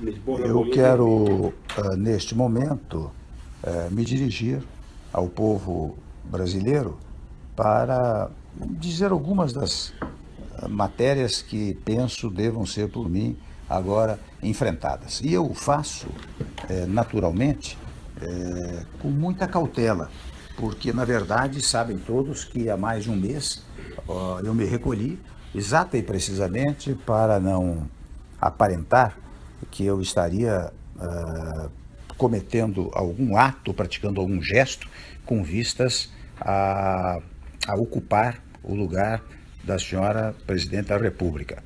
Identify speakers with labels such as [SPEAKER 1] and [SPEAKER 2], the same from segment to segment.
[SPEAKER 1] Eu quero, neste momento, me dirigir ao povo brasileiro para dizer algumas das matérias que penso devam ser por mim agora enfrentadas. E eu o faço, naturalmente, com muita cautela, porque, na verdade, sabem todos que há mais de um mês eu me recolhi exata e precisamente para não aparentar que eu estaria cometendo algum ato, praticando algum gesto com vistas a ocupar o lugar da senhora Presidente da República.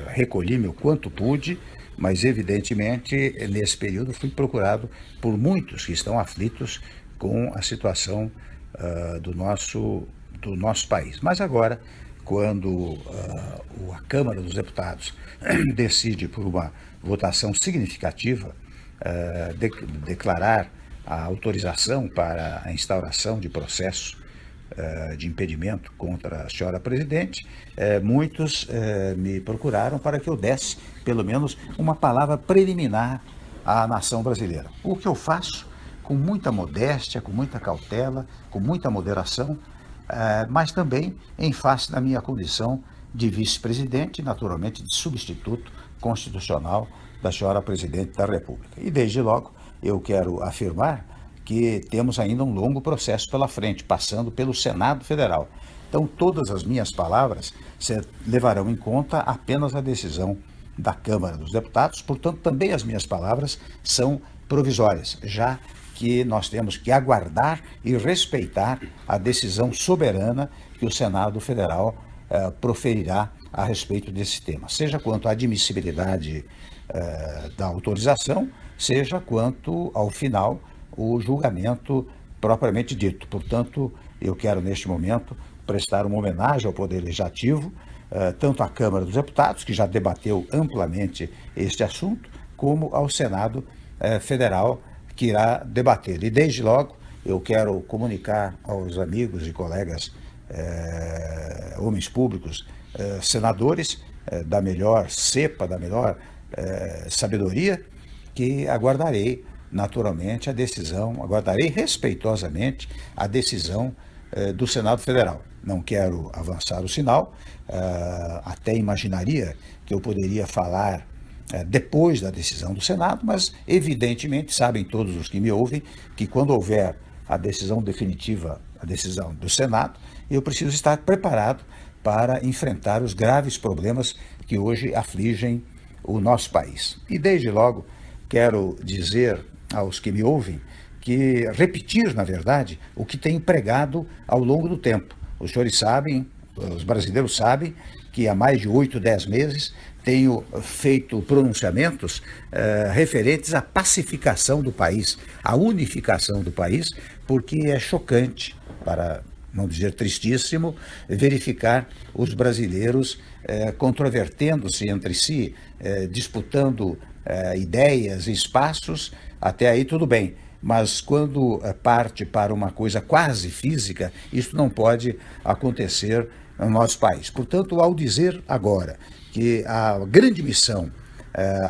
[SPEAKER 1] Recolhi-me o quanto pude, mas evidentemente nesse período fui procurado por muitos que estão aflitos com a situação do nosso país. Mas agora, quando a Câmara dos Deputados decide por uma votação significativa declarar a autorização para a instauração de processo de impedimento contra a senhora presidente, muitos me procuraram para que eu desse, pelo menos, uma palavra preliminar à nação brasileira. O que eu faço com muita modéstia, com muita cautela, com muita moderação, mas também em face da minha condição de vice-presidente, naturalmente de substituto constitucional da senhora Presidente da República. E desde logo eu quero afirmar que temos ainda um longo processo pela frente, passando pelo Senado Federal. Então todas as minhas palavras levarão em conta apenas a decisão da Câmara dos Deputados, portanto também as minhas palavras são provisórias, já que nós temos que aguardar e respeitar a decisão soberana que o Senado Federal proferirá a respeito desse tema, seja quanto à admissibilidade da autorização, seja quanto, ao final, o julgamento propriamente dito. Portanto, eu quero, neste momento, prestar uma homenagem ao Poder Legislativo, tanto à Câmara dos Deputados, que já debateu amplamente este assunto, como ao Senado Federal, que irá debater. E desde logo eu quero comunicar aos amigos e colegas homens públicos, senadores da melhor cepa, da melhor sabedoria, que aguardarei naturalmente a decisão, aguardarei respeitosamente a decisão do Senado Federal. Não quero avançar o sinal, até imaginaria que eu poderia falar depois da decisão do Senado, mas evidentemente sabem todos os que me ouvem que quando houver a decisão definitiva, a decisão do Senado, eu preciso estar preparado para enfrentar os graves problemas que hoje afligem o nosso país. E desde logo quero dizer aos que me ouvem que repetir, na verdade, o que tenho pregado ao longo do tempo. Os senhores sabem, os brasileiros sabem que há mais de 8, 10 meses tenho feito pronunciamentos referentes à pacificação do país, à unificação do país, porque é chocante, para não dizer tristíssimo, verificar os brasileiros controvertendo-se entre si, disputando ideias e espaços. Até aí tudo bem, mas quando parte para uma coisa quase física, isso não pode acontecer no nosso país. Portanto, ao dizer agora que a grande missão,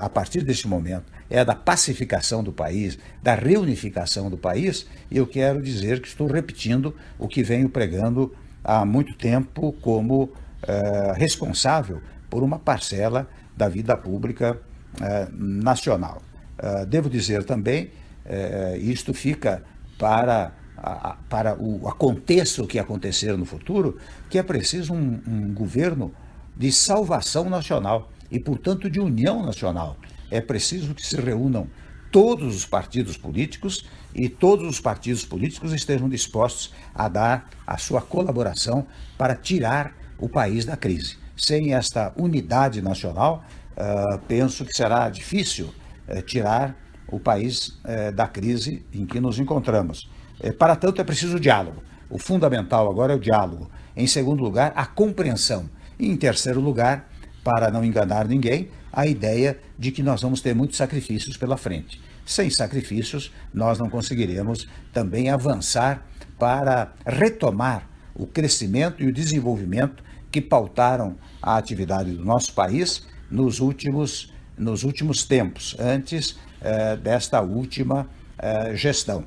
[SPEAKER 1] a partir deste momento, é a da pacificação do país, da reunificação do país, eu quero dizer que estou repetindo o que venho pregando há muito tempo como responsável por uma parcela da vida pública nacional. Devo dizer também, isto fica para aconteça o que acontecer no futuro, que é preciso um governo de salvação nacional e, portanto, de união nacional. É preciso que se reúnam todos os partidos políticos e todos os partidos políticos estejam dispostos a dar a sua colaboração para tirar o país da crise. Sem esta unidade nacional, penso que será difícil tirar o país da crise em que nos encontramos. Para tanto, é preciso diálogo. O fundamental agora é o diálogo. Em segundo lugar, a compreensão. E em terceiro lugar, para não enganar ninguém, a ideia de que nós vamos ter muitos sacrifícios pela frente. Sem sacrifícios, nós não conseguiremos também avançar para retomar o crescimento e o desenvolvimento que pautaram a atividade do nosso país nos últimos nos últimos tempos, antes desta última gestão.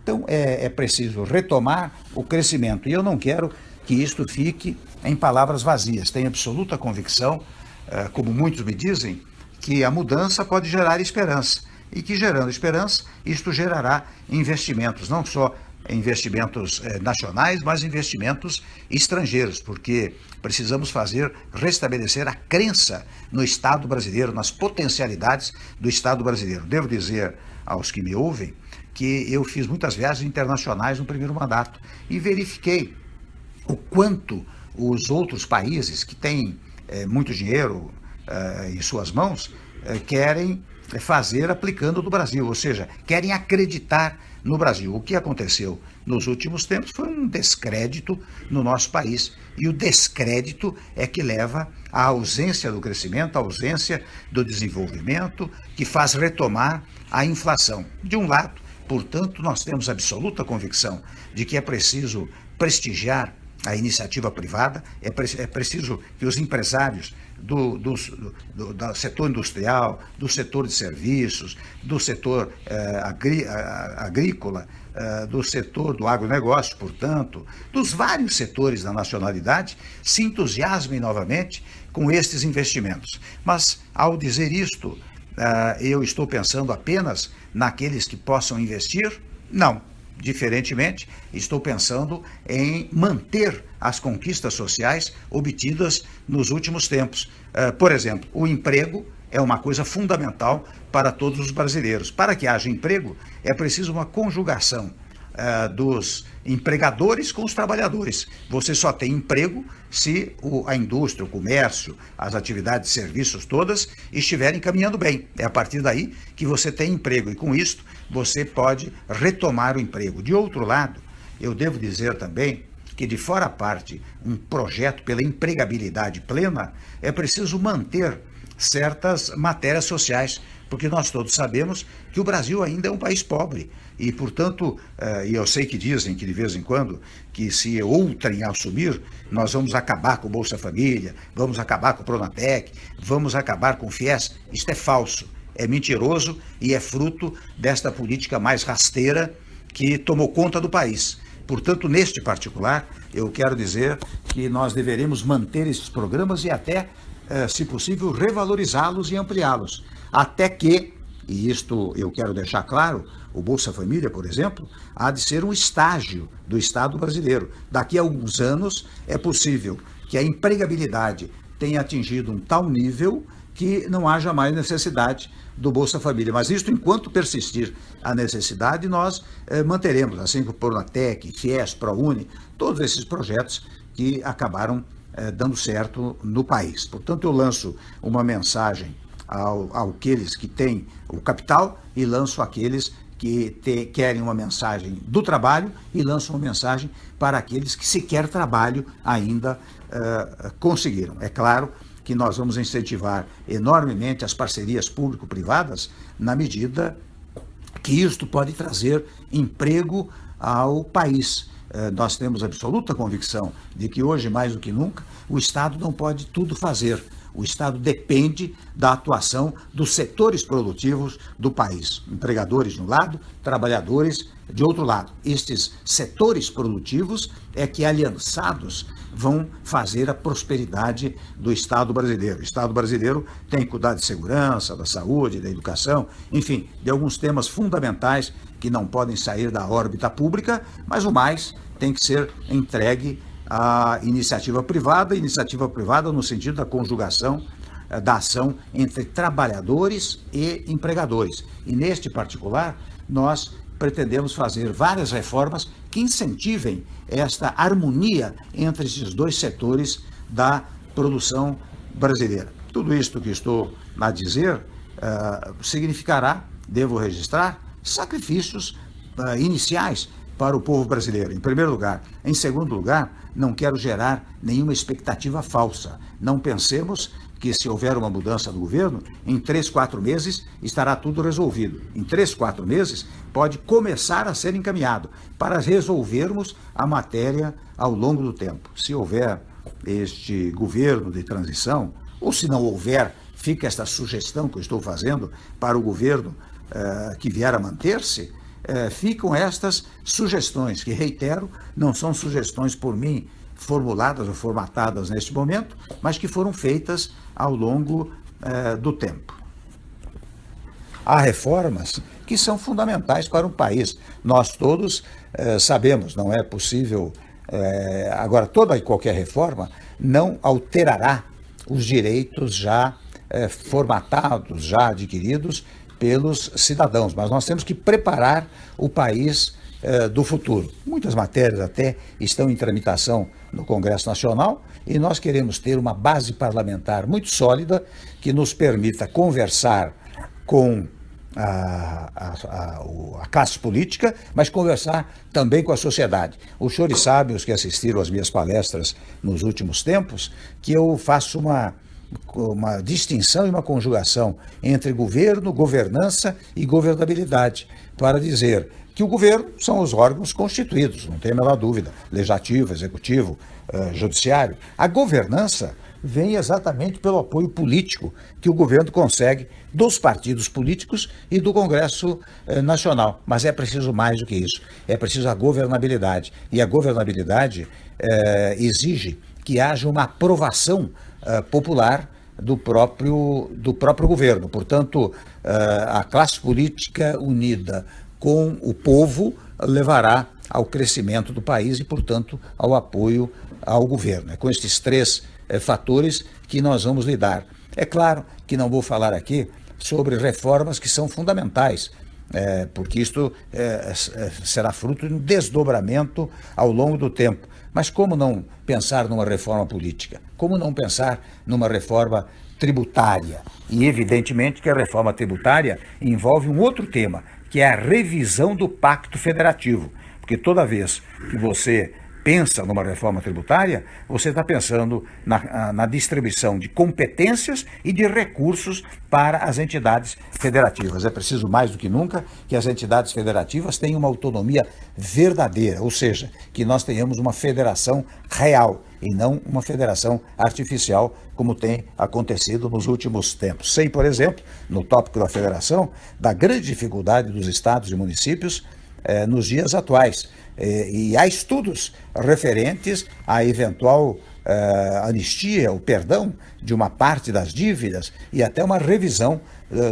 [SPEAKER 1] Então, é preciso retomar o crescimento. E eu não quero que isto fique em palavras vazias. Tenho absoluta convicção, como muitos me dizem, que a mudança pode gerar esperança. E que, gerando esperança, isto gerará investimentos, não só investimentos nacionais, mas investimentos estrangeiros, porque precisamos restabelecer a crença no Estado brasileiro, nas potencialidades do Estado brasileiro. Devo dizer aos que me ouvem que eu fiz muitas viagens internacionais no primeiro mandato e verifiquei o quanto os outros países que têm muito dinheiro em suas mãos querem fazer aplicando no Brasil, ou seja, querem acreditar no Brasil. O que aconteceu nos últimos tempos foi um descrédito no nosso país. E o descrédito é que leva à ausência do crescimento, à ausência do desenvolvimento, que faz retomar a inflação. De um lado, portanto, nós temos absoluta convicção de que é preciso prestigiar a iniciativa privada, é preciso que os empresários do setor industrial, do setor de serviços, do setor agrícola, do setor do agronegócio, portanto, dos vários setores da nacionalidade, se entusiasmem novamente com estes investimentos. Mas, ao dizer isto, eu estou pensando apenas naqueles que possam investir? Não. Diferentemente, estou pensando em manter as conquistas sociais obtidas nos últimos tempos. Por exemplo, o emprego é uma coisa fundamental para todos os brasileiros. Para que haja emprego, é preciso uma conjugação dos empregadores com os trabalhadores. Você só tem emprego se a indústria, o comércio, as atividades de serviços todas estiverem caminhando bem. É a partir daí que você tem emprego e com isso você pode retomar o emprego. De outro lado, eu devo dizer também que de fora a parte um projeto pela empregabilidade plena, é preciso manter certas matérias sociais, porque nós todos sabemos que o Brasil ainda é um país pobre e, portanto, e eu sei que dizem que de vez em quando que se outrem assumir, nós vamos acabar com o Bolsa Família, vamos acabar com o Pronatec, vamos acabar com o FIES. Isto é falso, é mentiroso e é fruto desta política mais rasteira que tomou conta do país. Portanto, neste particular, eu quero dizer que nós deveremos manter esses programas e até, se possível, revalorizá-los e ampliá-los. Até que, e isto eu quero deixar claro, o Bolsa Família, por exemplo, há de ser um estágio do Estado brasileiro. Daqui a alguns anos é possível que a empregabilidade tenha atingido um tal nível que não haja mais necessidade do Bolsa Família. Mas isso, enquanto persistir a necessidade, nós manteremos, assim como o Pronatec, FIES, ProUni, todos esses projetos que acabaram dando certo no país. Portanto, eu lanço uma mensagem àqueles que têm o capital e lanço àqueles que querem uma mensagem do trabalho e lanço uma mensagem para aqueles que sequer trabalho ainda conseguiram. É claro que nós vamos incentivar enormemente as parcerias público-privadas na medida que isto pode trazer emprego ao país. Nós temos absoluta convicção de que hoje, mais do que nunca, o Estado não pode tudo fazer. O Estado depende da atuação dos setores produtivos do país. Empregadores de um lado, trabalhadores de outro lado. Estes setores produtivos é que, aliançados, vão fazer a prosperidade do Estado brasileiro. O Estado brasileiro tem que cuidar de segurança, da saúde, da educação, enfim, de alguns temas fundamentais que não podem sair da órbita pública, mas o mais tem que ser entregue à iniciativa privada no sentido da conjugação da ação entre trabalhadores e empregadores. E neste particular, nós pretendemos fazer várias reformas que incentivem esta harmonia entre esses dois setores da produção brasileira. Tudo isto que estou a dizer significará, devo registrar, sacrifícios iniciais para o povo brasileiro, em primeiro lugar. Em segundo lugar, não quero gerar nenhuma expectativa falsa. Não pensemos que, se houver uma mudança do governo, em 3, 4 meses estará tudo resolvido. Em 3, 4 meses pode começar a ser encaminhado para resolvermos a matéria ao longo do tempo. Se houver este governo de transição, ou se não houver fica esta sugestão que eu estou fazendo para o governo que vier a manter-se, ficam estas sugestões, que, reitero, não são sugestões por mim formuladas ou formatadas neste momento, mas que foram feitas ao longo do tempo. Há reformas que são fundamentais para um país. Nós todos sabemos, não é possível. Agora, toda e qualquer reforma não alterará os direitos já formatados, já adquiridos pelos cidadãos, mas nós temos que preparar o país do futuro. Muitas matérias até estão em tramitação no Congresso Nacional e nós queremos ter uma base parlamentar muito sólida que nos permita conversar com a classe política, mas conversar também com a sociedade. Os senhores sabem, os que assistiram às minhas palestras nos últimos tempos, que eu faço uma distinção e uma conjugação entre governo, governança e governabilidade, para dizer que o governo são os órgãos constituídos, não tem a menor dúvida, legislativo, executivo, judiciário. A governança vem exatamente pelo apoio político que o governo consegue dos partidos políticos e do Congresso Nacional. Mas é preciso mais do que isso, é preciso a governabilidade. E a governabilidade exige que haja uma aprovação popular do próprio governo. Portanto, a classe política unida com o povo levará ao crescimento do país e, portanto, ao apoio ao governo. É com estes três fatores que nós vamos lidar. É claro que não vou falar aqui sobre reformas que são fundamentais, porque isto será fruto de um desdobramento ao longo do tempo. Mas como não pensar numa reforma política? Como não pensar numa reforma tributária? E evidentemente que a reforma tributária envolve um outro tema, que é a revisão do Pacto Federativo. Porque toda vez que você pensa numa reforma tributária, você está pensando na distribuição de competências e de recursos para as entidades federativas. É preciso mais do que nunca que as entidades federativas tenham uma autonomia verdadeira, ou seja, que nós tenhamos uma federação real e não uma federação artificial, como tem acontecido nos últimos tempos. Sei, por exemplo, no tópico da federação, da grande dificuldade dos estados e municípios nos dias atuais. E há estudos referentes à eventual anistia, o perdão de uma parte das dívidas e até uma revisão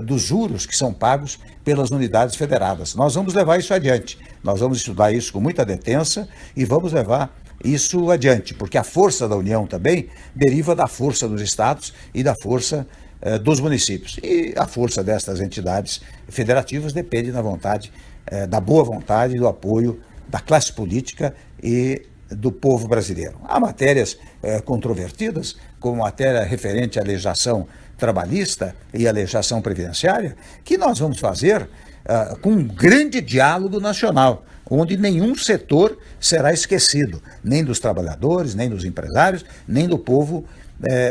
[SPEAKER 1] dos juros que são pagos pelas unidades federadas. Nós vamos levar isso adiante, nós vamos estudar isso com muita detença e vamos levar isso adiante, porque a força da União também deriva da força dos estados e da força dos municípios. E a força destas entidades federativas depende da boa vontade e do apoio da classe política e do povo brasileiro. Há matérias controvertidas, como matéria referente à legislação trabalhista e à legislação previdenciária, que nós vamos fazer com um grande diálogo nacional, onde nenhum setor será esquecido, nem dos trabalhadores, nem dos empresários, nem do povo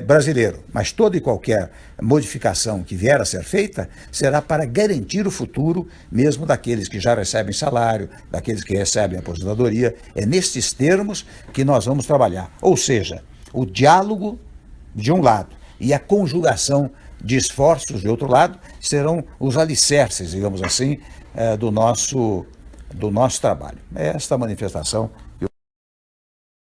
[SPEAKER 1] brasileiro. Mas toda e qualquer modificação que vier a ser feita será para garantir o futuro mesmo daqueles que já recebem salário, daqueles que recebem aposentadoria. É nestes termos que nós vamos trabalhar. Ou seja, o diálogo de um lado e a conjugação de esforços de outro lado serão os alicerces, digamos assim, do nosso trabalho. É esta manifestação